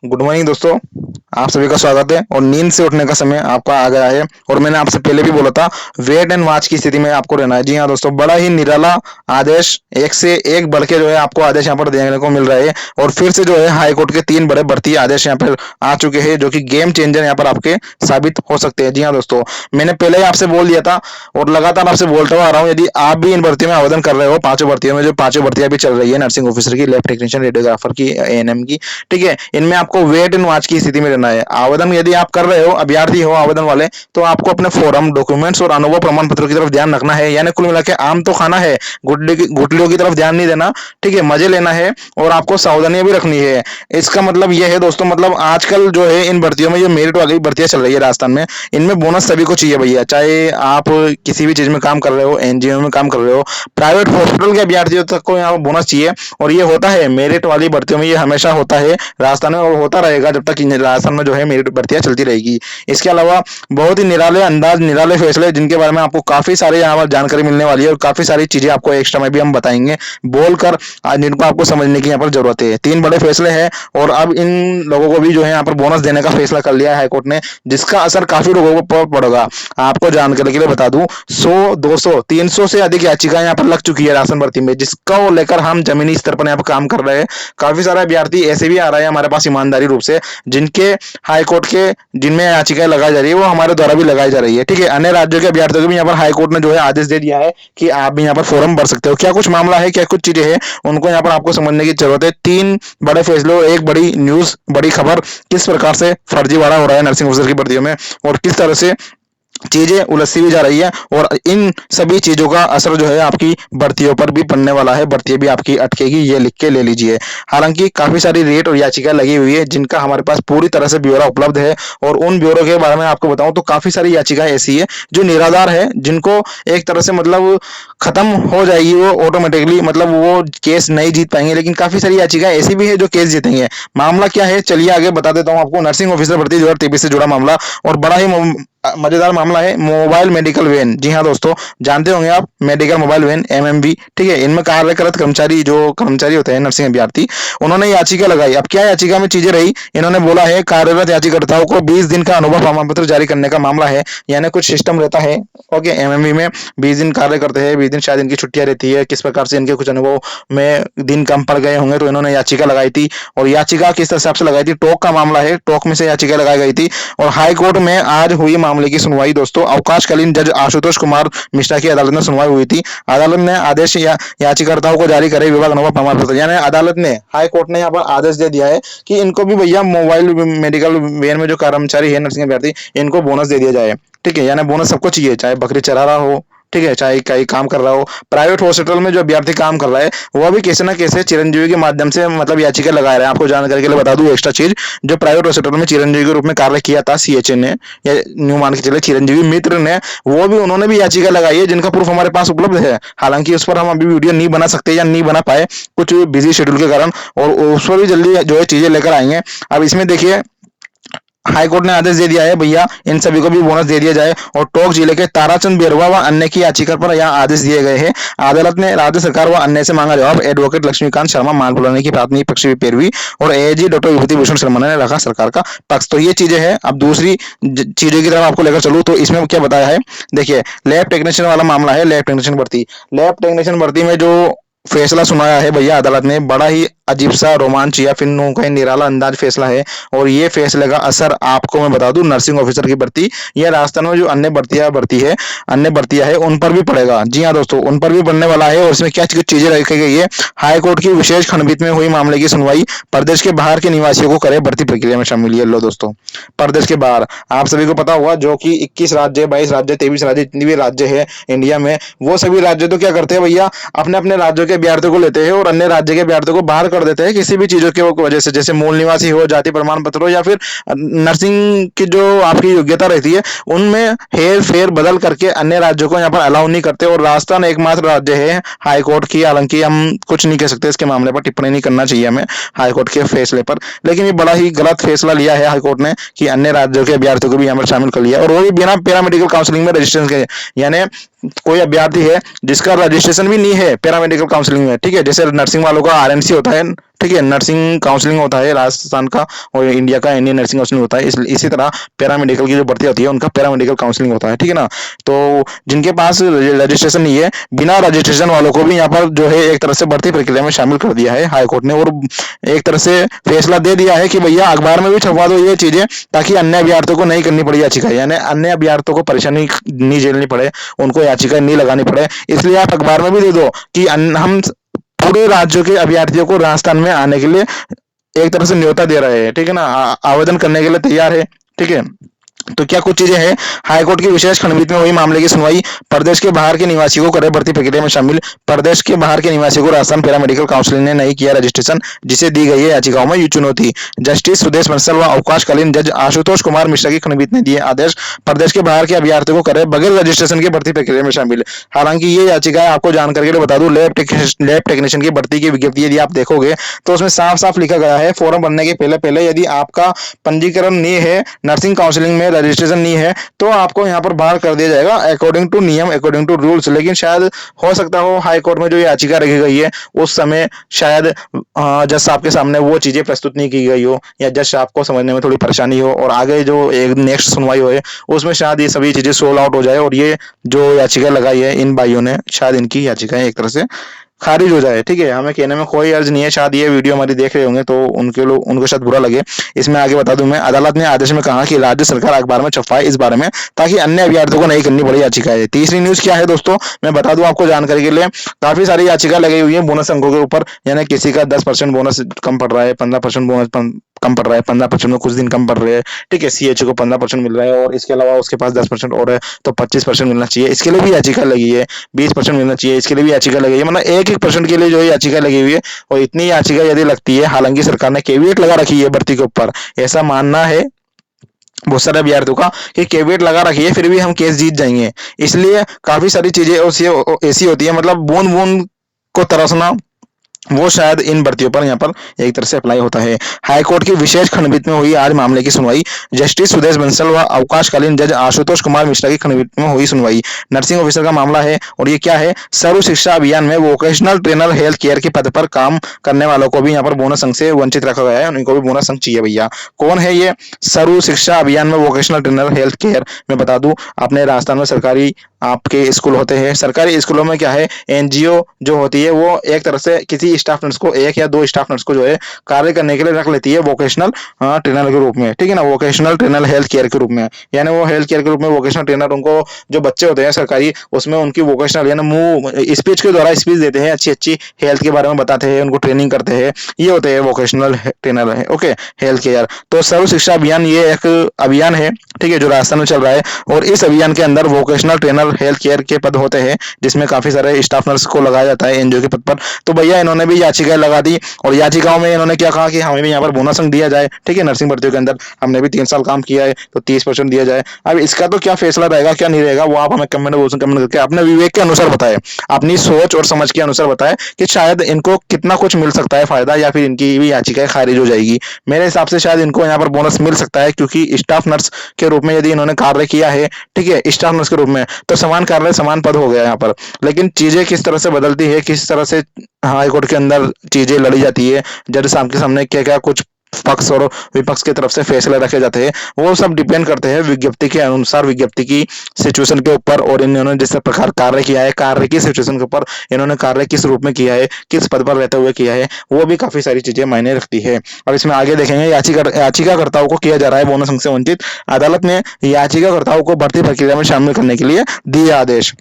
Good morning दोस्तों। आप सभी का स्वागत है और नींद से उठने का समय आपका आ गया है। और मैंने आपसे पहले भी बोला था, वेट एंड वॉच की स्थिति में आपको रहना है। जी हाँ दोस्तों, बड़ा ही निराला आदेश, एक से एक बढ़ के जो है आपको आदेश यहाँ पर देखने को मिल रहा है। और फिर से जो है हाई कोर्ट के 3 बड़े भर्ती आदेश यहाँ पर आ चुके हैं, जो कि गेम चेंजर यहाँ पर आपके साबित हो सकते हैं। जी हाँ दोस्तों, मैंने पहले ही आपसे बोल दिया था और लगातार आपसे बोलता हुआ आ रहा हूँ, यदि आप भी इन भर्तियों में आवेदन कर रहे हो, 5 भर्तियों में, जो 5 भर्तियां भी चल रही है, नर्सिंग ऑफिसर की, लैब टेक्नीशियन, रेडियोग्राफर की, एएनएम की, ठीक है, इनमें आपको वेट एंड वॉच की स्थिति में रहना है। आवेदन यदि आप कर रहे हो, अभ्यर्थी हो आवेदन वाले, तो आपको अपने फॉर्म, डॉक्यूमेंट्स और अनुभव प्रमाण पत्र की तरफ ध्यान रखना है। यानी कुल मिला के आम तो खाना है, गुटलियों की तरफ ध्यान नहीं देना, ठीक है, मजे लेना है और आपको सावधानियां भी रखनी है। इसका मतलब यह है दोस्तों, मतलब आजकल जो है इन भर्तियों में, जो मेरिट वाली भर्तियां चल रही है राजस्थान में, इनमें बोनस सभी को चाहिए भैया। चाहे आप किसी भी चीज में काम कर रहे हो, एनजीओ में काम कर रहे हो, प्राइवेट हॉस्पिटल के अभ्यर्थियों तक को यहाँ बोनस चाहिए। और ये होता है मेरिट वाली भर्तियों में, ये हमेशा होता है राजस्थान में और होता रहेगा जब तक राजस्थान में जो है मेरिट भर्तियां चलती रहेगी। इसके अलावा बहुत ही निराले अंदाज, निराले फैसले, जिनके बारे में आपको काफी सारे यहाँ पर जानकारी मिलने वाली है और काफी सारी चीजें आपको एक्स्ट्रा में भी हम बताएंगे बोलकर, जिनको आपको समझने की यहाँ पर जरूरत है। 3 बड़े फैसले हैं और अब इन लोगों को भी जो है यहाँ पर बोनस देने का फैसला कर लिया है हाईकोर्ट ने, जिसका असर काफी लोगों को पड़ेगा। आपको जानकारी के लिए बता दूं, 100, 200, 300 से अधिक याचिका यहाँ पर लग चुकी है राशन भर्ती में, जिसको लेकर हम जमीनी स्तर पर यहाँ पर काम कर रहे हैं। काफी सारे अभ्यर्थी ऐसे भी आ रहे हैं हमारे पास ईमानदारी रूप से, जिनके हाईकोर्ट के, जिनमें याचिकाएं लगाई जा रही है, वो हमारे द्वारा भी लगाई जा रही है। ठीक है, अन्य राज्यों के अभ्यर्थियों को भी यहाँ पर हाईकोर्ट ने जो है आदेश दे दिया है कि आप भी यहाँ पर फॉर्म भर सकते हो। क्या कुछ मामला है, क्या कुछ चीजें हैं, उनको यहाँ पर आपको समझने की जरूरत है। 3 बड़े फैसले, एक बड़ी न्यूज, बड़ी खबर, किस प्रकार से फर्जीवाड़ा हो रहा है नर्सिंग ऑफिसर की भर्तियों में और किस तरह से चीजें उलझती भी जा रही है, और इन सभी चीजों का असर जो है आपकी भर्तियों पर भी पड़ने वाला है। भर्ती भी आपकी अटकेगी, ये लिख के ले लीजिए। हालांकि काफी सारी रेट और याचिका लगी हुई है, जिनका हमारे पास पूरी तरह से ब्यौरा उपलब्ध है। और उन ब्यौरों के बारे में आपको बताऊं तो काफी सारी याचिकाएं ऐसी है जो निराधार है, जिनको एक तरह से मतलब खत्म हो जाएगी वो ऑटोमेटिकली, मतलब वो केस नहीं जीत पाएंगे। लेकिन काफी सारी याचिकाएं ऐसी भी है जो केस जीतेंगे। मामला क्या है, चलिए आगे बता देता हूं आपको। नर्सिंग ऑफिसर भर्ती 2023 से जुड़ा मामला, और बड़ा ही मजेदार मामला है, मोबाइल मेडिकल वैन। जी हाँ दोस्तों, जानते होंगे आप, मेडिकल मोबाइल वैन, एमएमवी, ठीक है, इनमें कार्यरत कर्मचारी, जो कर्मचारी होते हैं नर्सिंग अभ्यर्थी, उन्होंने याचिका लगाई। अब क्या याचिका में चीजें रही, इन्होंने बोला है कार्यरत याचिकाकर्ताओं को 20 दिन का अनुभव प्रमाण पत्र जारी करने का मामला है। यानी कुछ सिस्टम रहता है, ओके, एमएमवी में 20 दिन कार्य करते हैं, 20 दिन शायद इनकी छुट्टियां रहती है, किस प्रकार से इनके कुछ अनुभव में दिन कम पड़ गए होंगे, तो इन्होंने याचिका लगाई थी। और याचिका किस हिसाब से लगाई थी, टोक का मामला है, टोक में से याचिका लगाई गई थी। और हाई कोर्ट में आज हुई मामले की सुनवाई दोस्तों। अवकाशकालीन जज आशुतोष कुमार मिश्रा की अदालत में सुनवाई हुई थी। अदालत ने आदेश याचिकाकर्ताओं को जारी करे विभाग अनुभव प्रमाण पत्र, यानी अदालत ने, हाई कोर्ट ने यहाँ पर आदेश दे दिया है कि इनको भी भैया मोबाइल मेडिकल वैन में जो कर्मचारी है नर्सिंग अभ्यर्थी, इनको बोनस दे दिया जाए। ठीक है, यानी बोनस सबको चाहिए, चाहे बकरी चरा रहा हो, ठीक है, चाहे कहीं काम कर रहा हो। प्राइवेट हॉस्पिटल में जो अभ्यर्थी काम कर रहा है, वह भी कैसे ना कैसे चिरंजीवी के माध्यम से मतलब याचिका लगा रहे हैं। आपको जानकारी के लिए बता दूं एक्स्ट्रा चीज, जो प्राइवेट हॉस्पिटल में चिरंजीवी के रूप में कार्य किया था सीएचए ने, या न्यू मान के चले चिरंजीवी मित्र ने, वो भी, उन्होंने भी याचिका लगाई है, जिनका प्रूफ हमारे पास उपलब्ध है। हालांकि उस पर हम अभी वीडियो नहीं बना सकते या नहीं बना पाए कुछ बिजी शेड्यूल के कारण, और उस पर भी जल्दी जो है चीजें लेकर आएंगे। अब इसमें देखिए, हाईकोर्ट ने आदेश दे दिया है भैया, इन सभी को भी बोनस दे दिया जाए। और टोंक जिले के ताराचंद बेरवा व अन्य की याचिका पर यहां आदेश दिए गए हैं। अदालत ने राज्य सरकार व अन्य से मांगा जवाब। एडवोकेट लक्ष्मीकांत शर्मा मान बुलाने की प्राथमिक पक्ष की पैरवी, और एजी डॉक्टर विभूति भूषण शर्मा ने रखा सरकार का पक्ष। तो ये चीजें हैं। अब दूसरी चीजों की तरफ आपको लेकर चलूँ तो इसमें क्या बताया है, देखिए, लैब टेक्नीशियन वाला मामला है। लैब टेक्नीशियन भर्ती, लैब टेक्नीशियन भर्ती में जो फैसला सुनाया है भैया अदालत ने, बड़ा ही अजीब सा, रोमांच या फिर कहीं निराला अंदाज फैसला है। और ये फैसले का असर आपको मैं बता दूं, नर्सिंग ऑफिसर की भर्ती या राजस्थान में जो अन्य भर्तियां है उन पर भी पड़ेगा। जी हाँ दोस्तों, उन पर भी पड़ने वाला है। और इसमें क्या चीजें रखी गई है, हाई कोर्ट की विशेष खंडपीठ में हुई मामले की सुनवाई। प्रदेश के बाहर के निवासियों को करे भर्ती प्रक्रिया में शामिल। लो दोस्तों, प्रदेश के बाहर आप सभी को पता होगा, जो कि 21 राज्य, 22 राज्य, 23 राज्य, जितनी भी राज्य है इंडिया में, वो सभी राज्य तो क्या करते हैं भैया, अपने अपने राज्यों के अभ्यर्थियों को लेते हैं और अन्य राज्य के अभ्यर्थियों को बाहर कर देते हैं किसी भी चीजों की वजह से, जैसे मूल निवासी हो, जाति प्रमाण पत्र हो, या फिर नर्सिंग की जो आपकी योग्यता रहती है उनमें हेर फेर बदल करके अन्य राज्यों को यहाँ पर अलाउ नहीं करते। और राजस्थान एकमात्र राज्य है हाई कोर्ट की, हालांकि हम कुछ नहीं कह सकते इसके मामले पर, टिप्पणी नहीं करना चाहिए हमें हाई कोर्ट के फैसले पर, लेकिन ये बड़ा ही गलत फैसला लिया है हाई कोर्ट ने कि अन्य राज्यों के अभ्यर्थियों को भी यहाँ पर शामिल कर लिया, और वो भी बिना पैरामेडिकल काउंसलिंग में रजिस्ट्रेशन के। यानी कोई अभ्यर्थी है जिसका रजिस्ट्रेशन भी नहीं है पैरामेडिकल काउंसलिंग में, ठीक है, जैसे नर्सिंग वालों का आरएनसी होता है, ठीक है, नर्सिंग काउंसलिंग होता है राजस्थान का और इंडिया का इंडियन नर्सिंग काउंसलिंग होता है। इसी तरह पैरामेडिकल की जो भर्ती होती है उनका पैरामेडिकल काउंसलिंग होता है, ठीक है ना। तो जिनके पास रजिस्ट्रेशन नहीं है, बिना रजिस्ट्रेशन वालों को भी यहाँ पर जो है एक तरह से भर्ती प्रक्रिया में शामिल कर दिया है हाई कोर्ट ने, और एक तरह से फैसला दे दिया है कि भैया अखबार में भी छपवा दो ये चीजें, ताकि अन्य अभ्यर्थियों को नहीं करनी पड़े याचिका, यानी अन्य अभ्यर्थियों को परेशानी नहीं झेलनी पड़े, उनको याचिका नहीं लगानी पड़े। इसलिए आप अखबार में भी दे दो कि हम पूरे राज्यों के अभ्यर्थियों को राजस्थान में आने के लिए एक तरह से न्योता दे रहे हैं, ठीक है ना, आवेदन करने के लिए तैयार है, ठीक है। तो क्या कुछ चीजें हैं, हाईकोर्ट की विशेष खंडपीठ में हुई मामले की सुनवाई, प्रदेश के बाहर के निवासियों को करे भर्ती प्रक्रिया में शामिल, प्रदेश के बाहर के निवासियों को राजस्थान पैरामेडिकल काउंसिल ने नहीं किया रजिस्ट्रेशन, जिसे दी गई है याचिकाओं में चुनौती, जस्टिस सुदेश बंसल व अवकाशकालीन जज आशुतोष कुमार मिश्रा की खंडपीठ ने दिए आदेश, प्रदेश के बाहर के अभ्यर्थियों को करे बगैर रजिस्ट्रेशन की भर्ती प्रक्रिया में शामिल। हालांकि ये याचिकाएं, आपको जानकारी के लिए बता दूं, लैब टेक्नीशियन की भर्ती की विज्ञप्ति यदि आप देखोगे तो उसमें साफ साफ लिखा गया है, फॉर्म भरने के पहले पहले यदि आपका पंजीकरण नहीं है, नर्सिंग काउंसलिंग में रजिस्ट्रेशन नहीं है, तो आपको यहाँ पर बाहर कर दिया जाएगा अकॉर्डिंग टू नियम, अकॉर्डिंग टू रूल्स। लेकिन शायद हो सकता हो हाई कोर्ट में जो याचिका रखी गई है उस समय शायद जज साहब के सामने वो चीजें प्रस्तुत नहीं की गई हो, या जज साहब को समझने में थोड़ी परेशानी हो, और आगे जो एक नेक्स्ट सुनवाई हो उसमें शायद ये सभी चीजें सोल्व आउट हो जाए, और ये जो याचिका लगाई है इन भाइयों ने, शायद इनकी याचिकाएं एक तरह से खारिज हो जाए, ठीक है। हमें कहने में कोई अर्ज नहीं है, शायद ये वीडियो हमारी देख रहे होंगे तो उनको शायद बुरा लगे। इसमें आगे बता दूं मैं, अदालत ने आदेश में कहा कि राज्य सरकार अखबार में छपवाए इस बारे में, ताकि अन्य अभ्यर्थियों को नहीं करनी पड़े याचिका है। तीसरी न्यूज क्या है दोस्तों, मैं बता दूं आपको जानकारी के लिए, काफी सारी याचिका लगी हुई है बोनस अंकों के ऊपर, यानी किसी का 10% बोनस कम पड़ रहा है, 15% बोनस कम पड़ रहा है, 15% में कुछ दिन कम पड़ रहे हैं, ठीक है। सीएचओ को 15% मिल रहा है और इसके अलावा उसके पास 10% और है तो 25% मिलना चाहिए, इसके लिए भी याचिका लगी है। 20% मिलना चाहिए, इसके लिए भी याचिका लगी है। मतलब एक एक परसेंट के लिए जो है याचिका लगी हुई है, और इतनी याचिका यदि लगती है, हालांकि सरकार ने कैविएट लगा रखी है भर्ती के ऊपर, ऐसा मानना है बहुत सारे अभ्यर्थियों का कि कैविएट लगा रखी है, फिर भी हम केस जीत जाएंगे। इसलिए काफी सारी चीजें ऐसी होती है, मतलब बूंद बूंद को तरसना, वो शायद इन भर्तियों पर यहाँ पर एक तरह से अप्लाई होता है। हाईकोर्ट की विशेष खंडपीठ में हुई आज मामले की सुनवाई, जस्टिस सुदेश बंसल व अवकाशकालीन जज आशुतोष कुमार मिश्रा की खंडपीठ में हुई सुनवाई। नर्सिंग ऑफिसर का मामला है, और ये क्या है, सर्व शिक्षा अभियान में वोकेशनल ट्रेनर हेल्थ केयर के पद पर काम करने वालों को भी यहाँ पर बोनस अंक से वंचित रखा गया है, उनको भी बोनस अंक चाहिए भैया। कौन है ये सर्व शिक्षा अभियान में वोकेशनल ट्रेनर हेल्थ केयर? मैं बता दूं, अपने राजस्थान में सरकारी आपके स्कूल होते हैं, सरकारी स्कूलों में क्या है, एनजीओ जो होती है वो एक तरह से किसी स्टाफ नर्स को, एक या दो स्टाफ नर्स को जो है कार्य करने के लिए रख लेती है वोकेशनल ट्रेनर के रूप में, ठीक है ना, वोकेशनल ट्रेनर हेल्थ केयर के रूप में। यानी वो हेल्थ केयर के रूप में वोकेशनल ट्रेनर, उनको जो बच्चे होते हैं सरकारी, उसमें उनकी वोकेशनल यानी मुंह स्पीच के द्वारा स्पीच देते हैं, अच्छी अच्छी हेल्थ के बारे में बताते हैं, उनको ट्रेनिंग करते हैं, ये होते हैं वोकेशनल ट्रेनर है, ओके, हेल्थ केयर। तो सर्व शिक्षा अभियान ये एक अभियान है, ठीक है, जो राजस्थान में चल रहा है, और इस अभियान के अंदर वोकेशनल ट्रेनर हेल्थ केयर के पद होते हैं, जिसमें काफी सारे स्टाफ नर्स को लगाया जाता है एनजीओ के पद पर। तो भैया इन्होंने भी याचिका लगा दी, और याचिकाओं में इन्होंने क्या कहा कि हमें भी यहाँ पर बोनस अंक दिया जाए, ठीक है, नर्सिंग भर्तियों के अंदर हमने भी 3 साल काम किया है तो 30% दिया जाए। अब इसका तो क्या फैसला रहेगा क्या नहीं रहेगा, वो आप हमें कमेंट बॉक्स में कमेंट करके अपने विवेक के अनुसार बताएं, अपनी सोच और समझ के अनुसार बताएं कि शायद इनको कितना कुछ मिल सकता है फायदा, या फिर इनकी भी याचिका खारिज हो जाएगी। मेरे हिसाब से शायद इनको यहाँ पर बोनस मिल सकता है, क्योंकि स्टाफ नर्स के रूप में यदि इन्होंने कार्य किया है, ठीक है, स्टाफ नर्स के रूप में, तो समान कार्य समान पद हो गया यहाँ पर। लेकिन चीजें किस तरह से बदलती है, किस तरह से हाई कोर्ट के अंदर चीजें लड़ी जाती है, जज साहब के सामने क्या क्या कुछ पक्ष और विपक्ष की तरफ से फैसले रखे जाते हैं, वो सब डिपेंड करते हैं विज्ञप्ति के अनुसार, विज्ञप्ति की सिचुएशन के ऊपर, और इन्होंने जिस प्रकार कार्य किया है, कार्य की सिचुएशन के ऊपर, इन्होंने कार्य किस रूप में किया है, किस पद पर रहते हुए किया है, वो भी काफी सारी चीजें मायने रखती है। अब इसमें आगे देखेंगे, याचिकाकर्ताओं को किया जा रहा है बोनस अंक से वंचित, अदालत ने याचिकाकर्ताओं को भर्ती प्रक्रिया में शामिल करने के लिए दिए आदेश,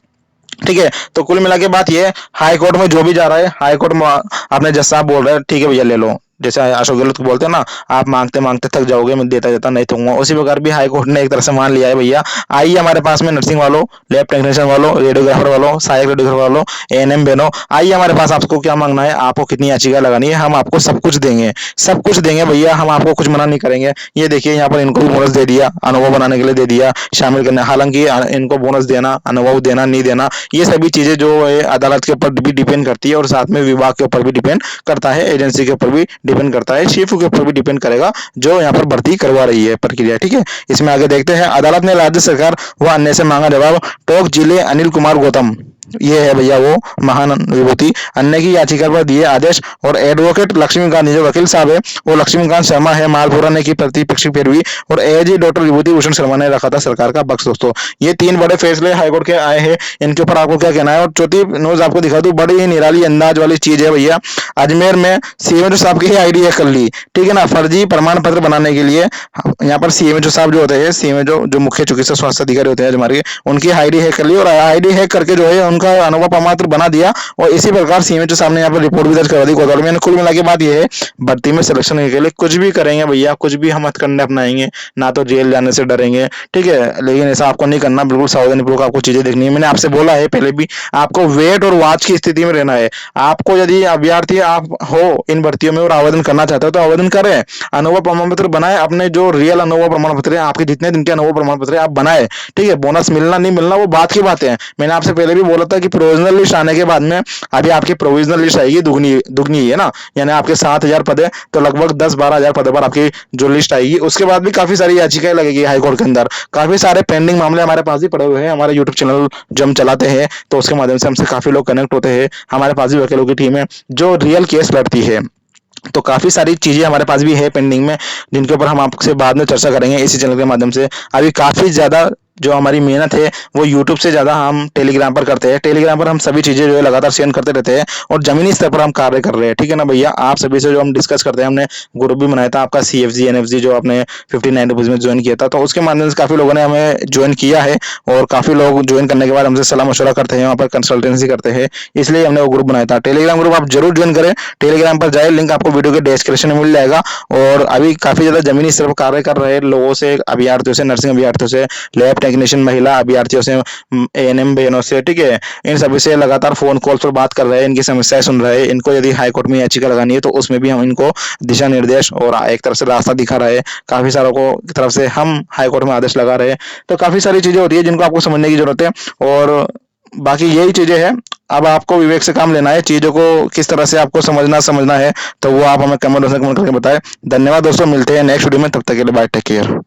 ठीक है। तो कुल मिला के बात ये, हाई कोर्ट में जो भी जा रहा है, हाई कोर्ट में आपने जज साहब बोल रहे हैं, ठीक है भैया ले लो, जैसे अशोक गहलोत को बोलते हैं ना, आप मांगते मांगते थक जाओगे, मैं देता जाता नहीं थकूंगा, उसी प्रकार भी हाई कोर्ट ने एक तरह से मान लिया है, भैया आइए हमारे पास में नर्सिंग वालों, लैब टेक्नीशियन वालों, रेडियोग्राफर वालों, सहायक रेडियोग्राफर वालों, एएनएम बहनों, आइए हमारे पास, आपको क्या मांगना है, आपको कितनी याचिका लगानी है, हम आपको सब कुछ देंगे, सब कुछ देंगे भैया, हम आपको कुछ मना नहीं करेंगे। ये देखिए यहाँ पर इनको भी बोनस दे दिया, अनुभव बनाने के लिए दे दिया, शामिल करने, हालांकि इनको बोनस देना, अनुभव देना, नहीं देना, ये सभी चीजें जो है अदालत के ऊपर भी डिपेंड करती है, और साथ में विभाग के ऊपर भी डिपेंड करता है, एजेंसी के ऊपर भी डिपेंड करता है, चीफ के ऊपर भी डिपेंड करेगा जो यहाँ पर भर्ती करवा रही है प्रक्रिया, ठीक है। इसमें आगे देखते हैं, अदालत ने राज्य सरकार व अन्य से मांगा जवाब, टोंक जिले अनिल कुमार गौतम, ये है भैया वो महान विभूति। अन्य की याचिका पर दिए आदेश। और एडवोकेट लक्ष्मीकांत, जो वकील साहब है वो लक्ष्मीकांत शर्मा है, मालपुरा ने की प्रतिपक्षी पैरवी। और एजी डॉक्टर विभूति भूषण शर्मा ने रखा था सरकार का पक्ष। दोस्तों ये तीन बड़े फैसले हाईकोर्ट के आए हैं, इनके ऊपर आपको क्या कहना है। और चौथी न्यूज आपको दिखा दूं, बड़ी ही निराली अंदाज वाली चीज है भैया। अजमेर में सीएमओ साहब की ही आईडी हैक कर ली, ठीक है ना, फर्जी प्रमाण पत्र बनाने के लिए। यहाँ पर सीएमओ साहब जो होते हैं, सीएमओ जो मुख्य चिकित्सा स्वास्थ्य अधिकारी होते हैं हमारे, उनकी आईडी हैक कर ली और आईडी हैक करके जो है उनका अनुभव प्रमाण पत्र बना दिया। और इसी प्रकार सीएमओ के सामने यहाँ पर रिपोर्ट भी दर्ज करवा दी कोतवाल में। कुल मिला के बात यह है, भर्ती में सिलेक्शन के लिए कुछ भी करेंगे भैया, कुछ भी हम हथकंडे अपनाएंगे, ना तो जेल जाने से डरेंगे, ठीक है। लेकिन ऐसा आपको नहीं करना, बिल्कुल सावधानी पूर्वक आपको चीजें देखनी है। मैंने आपसे बोला है पहले भी, आपको वेट और वॉच की स्थिति में रहना है। आपको यदि अभ्यर्थी आप हो इन भर्तियों में और आवेदन करना चाहते हो तो आवेदन करें, अनुभव प्रमाण पत्र बनाए, अपने जो रियल अनुभव प्रमाण पत्र है, आपके जितने दिन के अनुभव प्रमाण पत्र है आप बनाए, ठीक है। बोनस मिलना नहीं मिलना वो बात की बात है। मैंने आपसे पहले भी बोला था कि प्रोविजनल लिस्ट आने के बाद में अभी आपकी प्रोविजनल लिस्ट आएगी दुगनी दुगनी है ना, यानी आपके 7,000 पद है तो लगभग 10-12 हजार पदों पर आपकी जो लिस्ट आएगी। उसके बाद भी काफी सारी याचिकाएं लगेगी हाईकोर्ट के अंदर, काफी सारे पेंडिंग मामले हमारे पास भी पड़े हुए हैं। हमारे यूट्यूब चैनल जो हम चलाते हैं तो उसके माध्यम से हमसे काफी लोग कनेक्ट होते हैं, हमारे पास भी वकीलों की टीम है जो रियल केस लड़ती है। तो काफी सारी चीजें हमारे पास भी है पेंडिंग में, जिनके ऊपर हम आपसे बाद में चर्चा करेंगे इसी चैनल के माध्यम से। अभी काफी ज्यादा जो हमारी मेहनत है वो यूट्यूब से ज्यादा हम टेलीग्राम पर करते हैं। टेलीग्राम पर हम सभी चीजें जो है लगातार शेयर करते रहते हैं और जमीनी स्तर पर हम कार्य कर रहे हैं, ठीक है ना भैया। आप सभी से जो हम डिस्कस करते हैं, हमने ग्रुप भी बनाया था आपका CFG NFG जो आपने 59 रुपीज में ज्वाइन किया था, तो उसके माध्यम से काफी लोगों ने हमें ज्वाइन किया है और काफी लोग ज्वाइन करने के बाद हमसे सलाह मशवरा करते हैं, वहाँ पर कंसल्टेंसी करते हैं, इसलिए हमने वो ग्रुप बनाया था। टेलीग्राम ग्रुप आप जरूर ज्वाइन करें, टेलीग्राम पर जाए, लिंक आपको वीडियो के डिस्क्रिप्शन में मिल जाएगा। और अभी काफी ज्यादा जमीनी स्तर पर कार्य कर रहे लोगों से, अभ्यर्थियों से, नर्सिंग अभ्यर्थियों से, लैब टेक्नीशियन महिला अभ्यर्थियों से, ANM बहनों से, ठीक है, इन सभी से लगातार फोन कॉल पर बात कर रहे हैं, इनकी समस्याएं सुन रहे हैं। इनको यदि हाई कोर्ट में याचिका लगानी है तो उसमें भी हम इनको दिशा निर्देश और एक तरफ से रास्ता दिखा रहे हैं, काफी सारों को की तरफ से हम हाई कोर्ट में आदेश लगा रहे हैं। तो काफी सारी चीजें होती है जिनको आपको समझने की जरूरत है। और बाकी यही चीजें हैं, अब आपको विवेक से काम लेना है, चीजों को किस तरह से आपको समझना है, तो वो आप हमें कमेंट करके बताएं। धन्यवाद दोस्तों, मिलते हैं नेक्स्ट वीडियो में, तब तक के लिए बाय, टेक केयर।